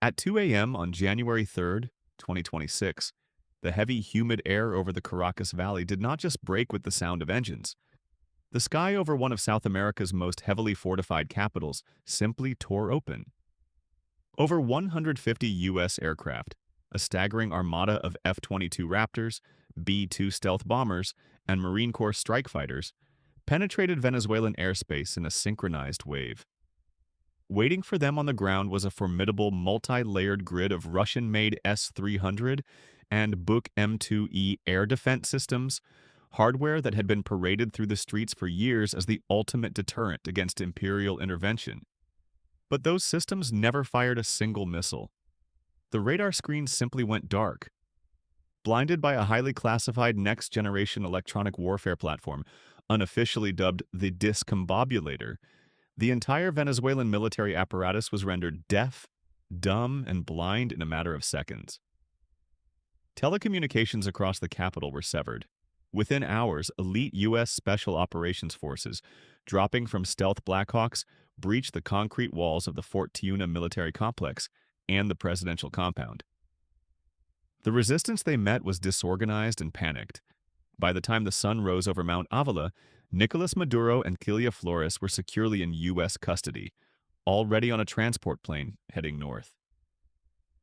At 2 a.m. on January 3rd, 2026, the heavy, humid air over the Caracas Valley did not just break with the sound of engines. The sky over one of South America's most heavily fortified capitals simply tore open. Over 150 U.S. aircraft, a staggering armada of F-22 Raptors, B-2 stealth bombers, and Marine Corps strike fighters, penetrated Venezuelan airspace in a synchronized wave. Waiting for them on the ground was a formidable multi-layered grid of Russian-made S-300 and Buk M2E air defense systems, hardware that had been paraded through the streets for years as the ultimate deterrent against imperial intervention. But those systems never fired a single missile. The radar screens simply went dark. Blinded by a highly classified next-generation electronic warfare platform, unofficially dubbed the Discombobulator, the entire Venezuelan military apparatus was rendered deaf, dumb, and blind in a matter of seconds. Telecommunications across the capital were severed. Within hours, elite U.S. Special Operations Forces, dropping from stealth Blackhawks, breached the concrete walls of the Fort Tiuna military complex and the presidential compound. The resistance they met was disorganized and panicked. By the time the sun rose over Mount Avila, Nicolás Maduro and Kilia Flores were securely in U.S. custody, already on a transport plane heading north.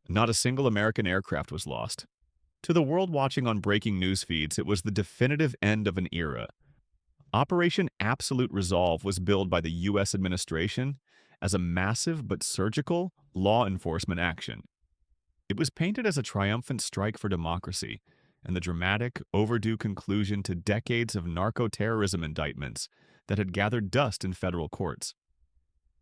Not a single American aircraft was lost. To the world watching on breaking news feeds, it was the definitive end of an era. Operation Absolute Resolve was billed by the U.S. administration as a massive but surgical law enforcement action. It was painted as a triumphant strike for democracy and the dramatic, overdue conclusion to decades of narco-terrorism indictments that had gathered dust in federal courts.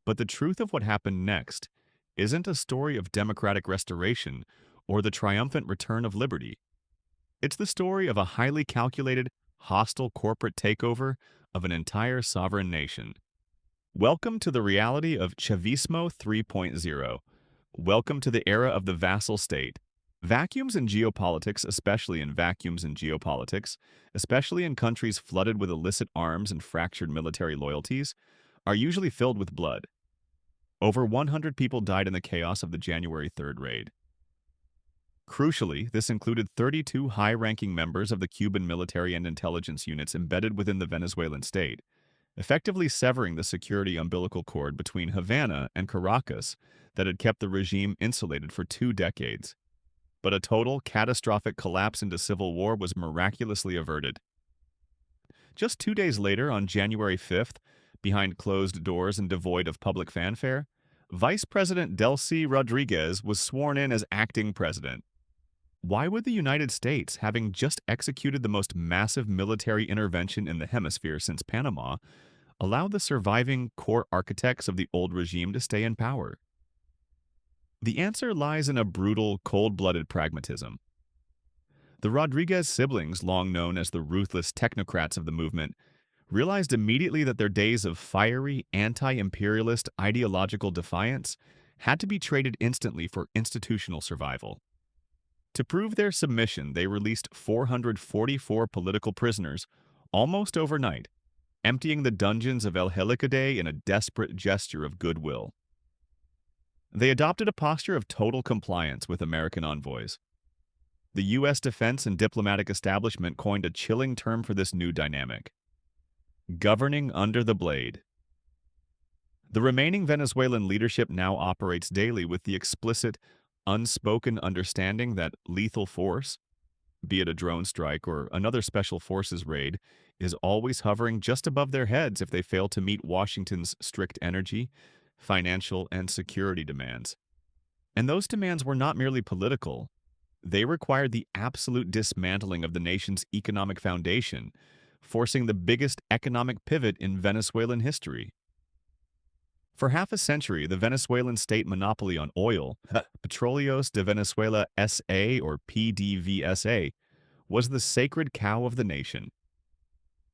But the truth of what happened next isn't a story of democratic restoration or the triumphant return of liberty. It's the story of a highly calculated, hostile corporate takeover of an entire sovereign nation. Welcome to the reality of Chavismo 3.0. Welcome to the era of the vassal state. Vacuums in geopolitics, especially in countries flooded with illicit arms and fractured military loyalties, are usually filled with blood. Over 100 people died in the chaos of the January 3rd raid. Crucially, this included 32 high-ranking members of the Cuban military and intelligence units embedded within the Venezuelan state, effectively severing the security umbilical cord between Havana and Caracas that had kept the regime insulated for 2 decades. But a total, catastrophic collapse into civil war was miraculously averted. Just 2 days later, on January 5th, behind closed doors and devoid of public fanfare, Vice President Delcy Rodriguez was sworn in as acting president. Why would the United States, having just executed the most massive military intervention in the hemisphere since Panama, allow the surviving core architects of the old regime to stay in power? The answer lies in a brutal, cold-blooded pragmatism. The Rodriguez siblings, long known as the ruthless technocrats of the movement, realized immediately that their days of fiery, anti-imperialist ideological defiance had to be traded instantly for institutional survival. To prove their submission, they released 444 political prisoners almost overnight, emptying the dungeons of El Helicade in a desperate gesture of goodwill. They adopted a posture of total compliance with American envoys. The U.S. defense and diplomatic establishment coined a chilling term for this new dynamic: governing under the blade. The remaining Venezuelan leadership now operates daily with the explicit, unspoken understanding that lethal force, be it a drone strike or another special forces raid, is always hovering just above their heads if they fail to meet Washington's strict energy, financial, and security demands. And those demands were not merely political. They required the absolute dismantling of the nation's economic foundation, forcing the biggest economic pivot in Venezuelan history. For half a century, the Venezuelan state monopoly on oil, Petróleos de Venezuela S.A. or PDVSA, was the sacred cow of the nation.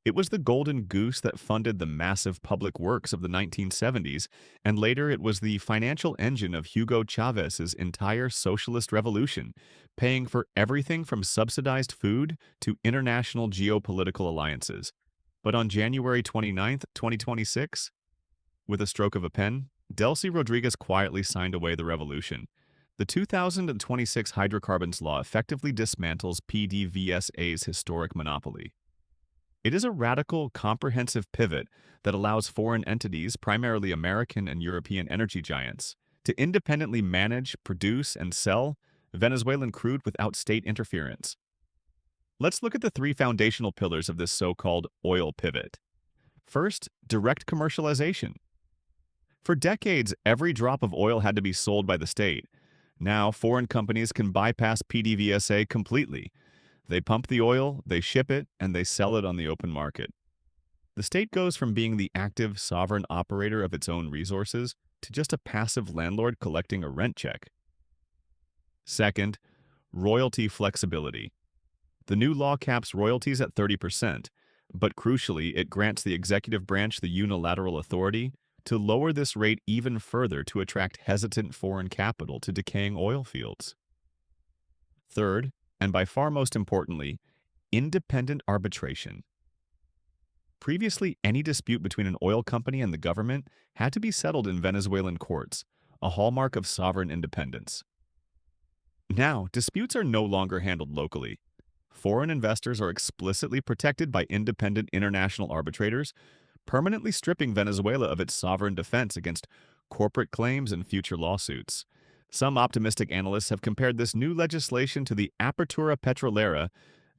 It was the golden goose that funded the massive public works of the 1970s, and later it was the financial engine of Hugo Chávez's entire socialist revolution, paying for everything from subsidized food to international geopolitical alliances. But on January 29, 2026, with a stroke of a pen, Delcy Rodriguez quietly signed away the revolution. The 2026 hydrocarbons law effectively dismantles PDVSA's historic monopoly. It is a radical, comprehensive pivot that allows foreign entities, primarily American and European energy giants, to independently manage, produce, and sell Venezuelan crude without state interference. Let's look at the three foundational pillars of this so-called oil pivot. First, direct commercialization. For decades, every drop of oil had to be sold by the state. Now, foreign companies can bypass PDVSA completely. They pump the oil, they ship it, and they sell it on the open market. The state goes from being the active, sovereign operator of its own resources to just a passive landlord collecting a rent check. Second, royalty flexibility. The new law caps royalties at 30%, but crucially, it grants the executive branch the unilateral authority to lower this rate even further to attract hesitant foreign capital to decaying oil fields. Third, and by far most importantly, independent arbitration. Previously, any dispute between an oil company and the government had to be settled in Venezuelan courts, a hallmark of sovereign independence. Now, disputes are no longer handled locally. Foreign investors are explicitly protected by independent international arbitrators, permanently stripping Venezuela of its sovereign defense against corporate claims and future lawsuits. Some optimistic analysts have compared this new legislation to the Apertura Petrolera,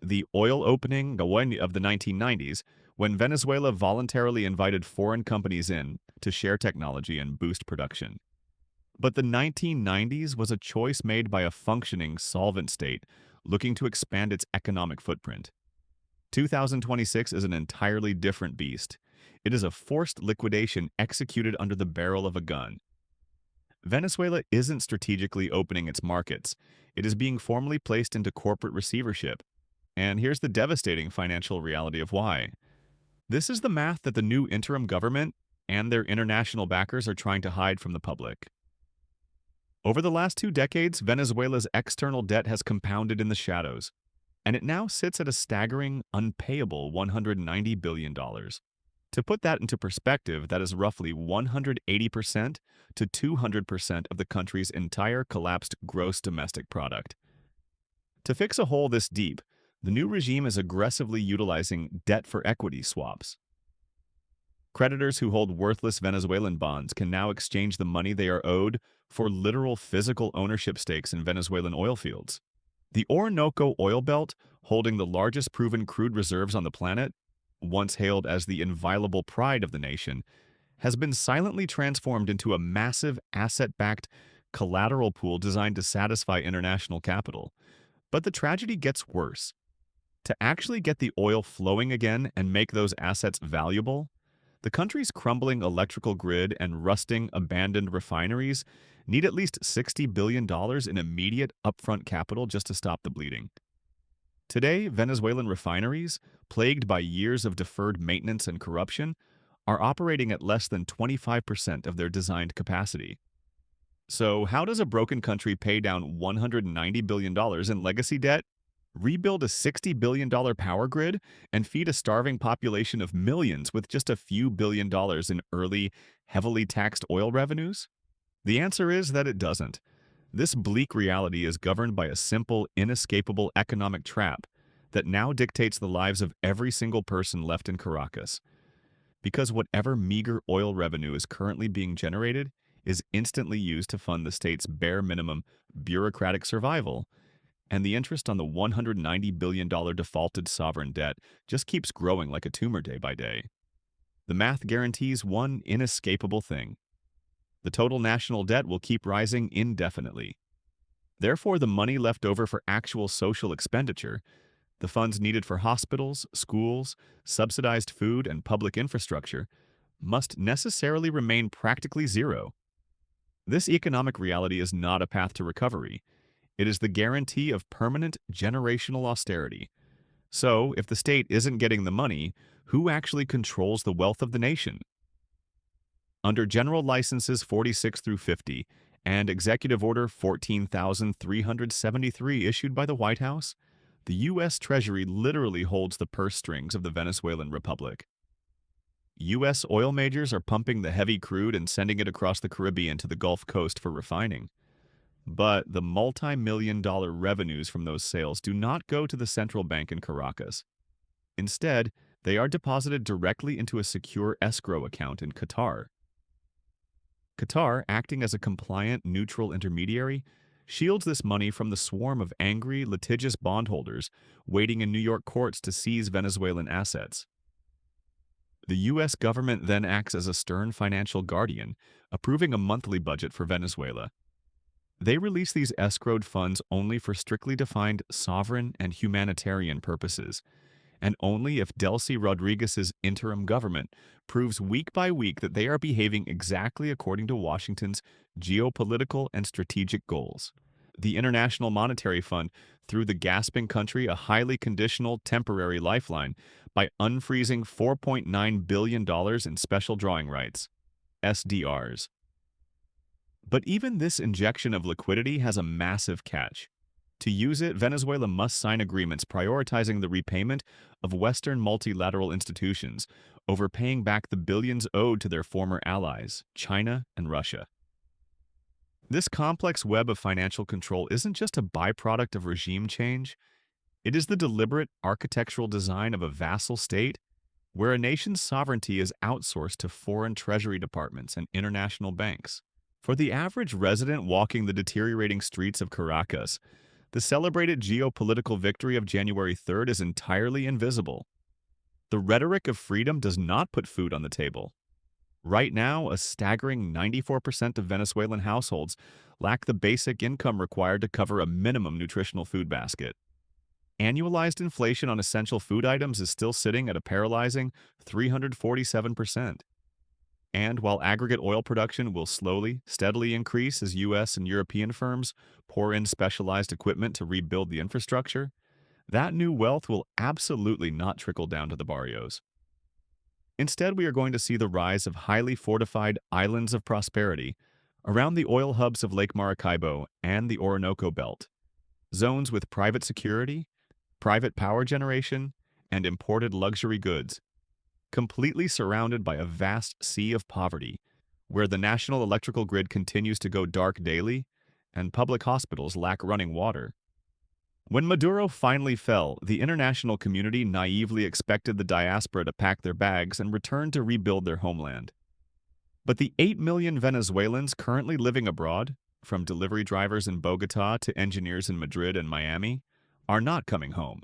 the oil opening of the 1990s, when Venezuela voluntarily invited foreign companies in to share technology and boost production. But the 1990s was a choice made by a functioning, solvent state looking to expand its economic footprint. 2026 is an entirely different beast. It is a forced liquidation executed under the barrel of a gun. Venezuela isn't strategically opening its markets. It is being formally placed into corporate receivership. And here's the devastating financial reality of why. This is the math that the new interim government and their international backers are trying to hide from the public. Over the last 2 decades, Venezuela's external debt has compounded in the shadows, and it now sits at a staggering, unpayable $190 billion. To put that into perspective, that is roughly 180% to 200% of the country's entire collapsed gross domestic product. To fix a hole this deep, the new regime is aggressively utilizing debt-for-equity swaps. Creditors who hold worthless Venezuelan bonds can now exchange the money they are owed for literal physical ownership stakes in Venezuelan oil fields. The Orinoco oil belt, holding the largest proven crude reserves on the planet, once hailed as the inviolable pride of the nation, has been silently transformed into a massive asset-backed collateral pool designed to satisfy international capital. But the tragedy gets worse. To actually get the oil flowing again and make those assets valuable, the country's crumbling electrical grid and rusting, abandoned refineries need at least $60 billion in immediate upfront capital just to stop the bleeding. Today, Venezuelan refineries, plagued by years of deferred maintenance and corruption, are operating at less than 25% of their designed capacity. So, how does a broken country pay down $190 billion in legacy debt, rebuild a $60 billion power grid, and feed a starving population of millions with just a few billion dollars in early, heavily taxed oil revenues? The answer is that it doesn't. This bleak reality is governed by a simple, inescapable economic trap that now dictates the lives of every single person left in Caracas. Because whatever meager oil revenue is currently being generated is instantly used to fund the state's bare minimum bureaucratic survival, and the interest on the $190 billion defaulted sovereign debt just keeps growing like a tumor day by day. The math guarantees one inescapable thing. The total national debt will keep rising indefinitely. Therefore, the money left over for actual social expenditure, the funds needed for hospitals, schools, subsidized food, and public infrastructure, must necessarily remain practically zero. This economic reality is not a path to recovery. It is the guarantee of permanent generational austerity. So, if the state isn't getting the money, who actually controls the wealth of the nation? Under General Licenses 46 through 50 and Executive Order 14,373 issued by the White House, the U.S. Treasury literally holds the purse strings of the Venezuelan Republic. U.S. oil majors are pumping the heavy crude and sending it across the Caribbean to the Gulf Coast for refining. But the multi-million-dollar revenues from those sales do not go to the central bank in Caracas. Instead, they are deposited directly into a secure escrow account in Qatar. Qatar, acting as a compliant, neutral intermediary, shields this money from the swarm of angry, litigious bondholders waiting in New York courts to seize Venezuelan assets. The U.S. government then acts as a stern financial guardian, approving a monthly budget for Venezuela. They release these escrowed funds only for strictly defined sovereign and humanitarian purposes, and only if Delcy Rodriguez's interim government proves week by week that they are behaving exactly according to Washington's geopolitical and strategic goals. The International Monetary Fund threw the gasping country a highly conditional temporary lifeline by unfreezing $4.9 billion in special drawing rights, SDRs. But even this injection of liquidity has a massive catch. To use it, Venezuela must sign agreements prioritizing the repayment of Western multilateral institutions over paying back the billions owed to their former allies, China and Russia. This complex web of financial control isn't just a byproduct of regime change. It is the deliberate architectural design of a vassal state where a nation's sovereignty is outsourced to foreign treasury departments and international banks. For the average resident walking the deteriorating streets of Caracas, the celebrated geopolitical victory of January 3rd is entirely invisible. The rhetoric of freedom does not put food on the table. Right now, a staggering 94% of Venezuelan households lack the basic income required to cover a minimum nutritional food basket. Annualized inflation on essential food items is still sitting at a paralyzing 347%. And while aggregate oil production will slowly, steadily increase as U.S. and European firms pour in specialized equipment to rebuild the infrastructure, that new wealth will absolutely not trickle down to the barrios. Instead, we are going to see the rise of highly fortified islands of prosperity around the oil hubs of Lake Maracaibo and the Orinoco Belt, zones with private security, private power generation, and imported luxury goods, completely surrounded by a vast sea of poverty, where the national electrical grid continues to go dark daily and public hospitals lack running water. When Maduro finally fell, the international community naively expected the diaspora to pack their bags and return to rebuild their homeland. But the 8 million Venezuelans currently living abroad, from delivery drivers in Bogota to engineers in Madrid and Miami, are not coming home.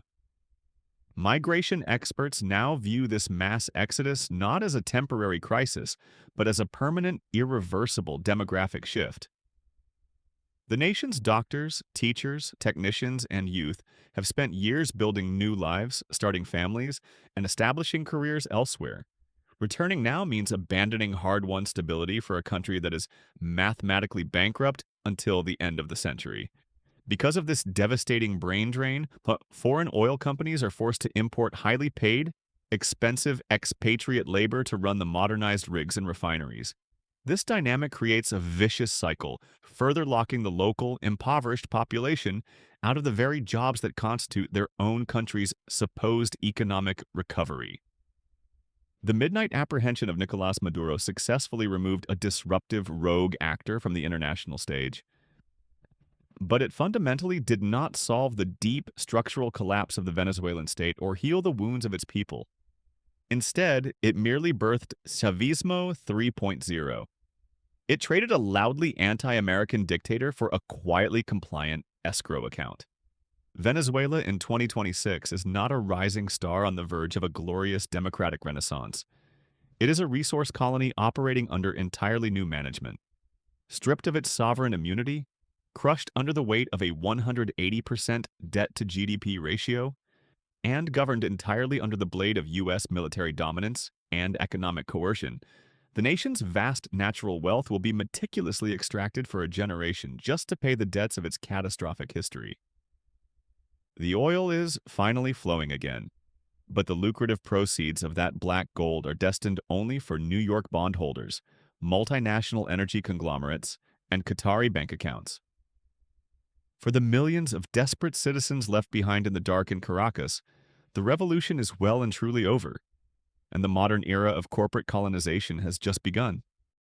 Migration experts now view this mass exodus not as a temporary crisis, but as a permanent, irreversible demographic shift. The nation's doctors, teachers, technicians, and youth have spent years building new lives, starting families, and establishing careers elsewhere. Returning now means abandoning hard-won stability for a country that is mathematically bankrupt until the end of the century. Because of this devastating brain drain, foreign oil companies are forced to import highly paid, expensive expatriate labor to run the modernized rigs and refineries. This dynamic creates a vicious cycle, further locking the local, impoverished population out of the very jobs that constitute their own country's supposed economic recovery. The midnight apprehension of Nicolás Maduro successfully removed a disruptive rogue actor from the international stage. But it fundamentally did not solve the deep structural collapse of the Venezuelan state or heal the wounds of its people. Instead, it merely birthed Chavismo 3.0. It traded a loudly anti-American dictator for a quietly compliant escrow account. Venezuela in 2026 is not a rising star on the verge of a glorious democratic renaissance. It is a resource colony operating under entirely new management. Stripped of its sovereign immunity, crushed under the weight of a 180% debt-to-GDP ratio, and governed entirely under the blade of U.S. military dominance and economic coercion, the nation's vast natural wealth will be meticulously extracted for a generation just to pay the debts of its catastrophic history. The oil is finally flowing again, but the lucrative proceeds of that black gold are destined only for New York bondholders, multinational energy conglomerates, and Qatari bank accounts. For the millions of desperate citizens left behind in the dark in Caracas, the revolution is well and truly over, and the modern era of corporate colonization has just begun.